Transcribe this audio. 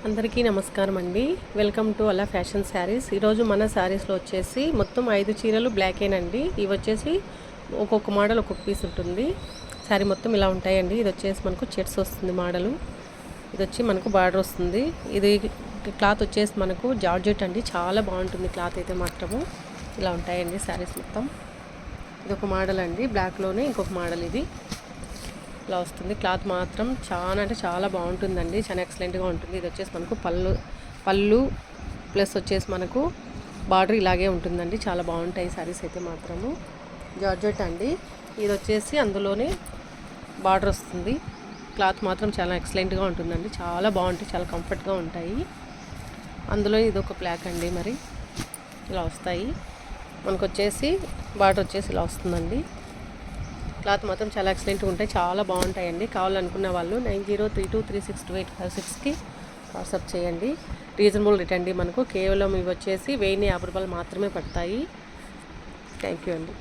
అందరికీ నమస్కారం అండి. వెల్కమ్ టు అలా ఫ్యాషన్ శారీస్. ఈరోజు మన శారీస్లో వచ్చేసి మొత్తం 5 చీరలు బ్లాకేనండి. ఇవి వచ్చేసి ఒక్కొక్క మోడల్ ఒక్కొక్క పీస్ ఉంటుంది. శారీ మొత్తం ఇలా ఉంటాయండి. ఇది వచ్చేసి మనకు చెట్స్ వస్తుంది మోడలు. ఇది వచ్చి మనకు బార్డర్ వస్తుంది. ఇది క్లాత్ వచ్చేసి మనకు జార్జెట్ అండి. చాలా బాగుంటుంది క్లాత్ అయితే మాత్రము. ఇలా ఉంటాయండి శారీస్ మొత్తం. ఇది ఒక మోడల్ అండి. బ్లాక్లోనే ఇంకొక మోడల్ ఇది ఇలా వస్తుంది. క్లాత్ మాత్రం చాలా అంటే చాలా బాగుంటుందండి. చాలా ఎక్సలెంట్గా ఉంటుంది. ఇది వచ్చేసి మనకు పళ్ళు ప్లస్ వచ్చేసి మనకు బార్డర్ ఇలాగే ఉంటుందండి. చాలా బాగుంటాయి సారీస్ అయితే మాత్రము. జార్జెట్ అండి. ఇది వచ్చేసి అందులోనే బార్డర్ వస్తుంది. క్లాత్ మాత్రం చాలా ఎక్సలెంట్గా ఉంటుందండి. చాలా బాగుంటాయి, చాలా కంఫర్ట్గా ఉంటాయి. అందులో ఇది ఒక బ్లాక్ అండి. మరి ఇలా వస్తాయి. మనకు వచ్చేసి బార్డర్ వచ్చేసి ఇలా వస్తుందండి. క్లాత్ మాత్రం చాలా ఎక్సలెంట్గా ఉంటాయి, చాలా బాగుంటాయండి. కావాలనుకున్న వాళ్ళు 9032362856కి వాట్సాప్ చేయండి. రీజనబుల్ రేట్ అండి. మనకు కేవలం ఇవి వచ్చేసి 1050 రూపాయలు మాత్రమే పడతాయి. థ్యాంక్ యూ అండి.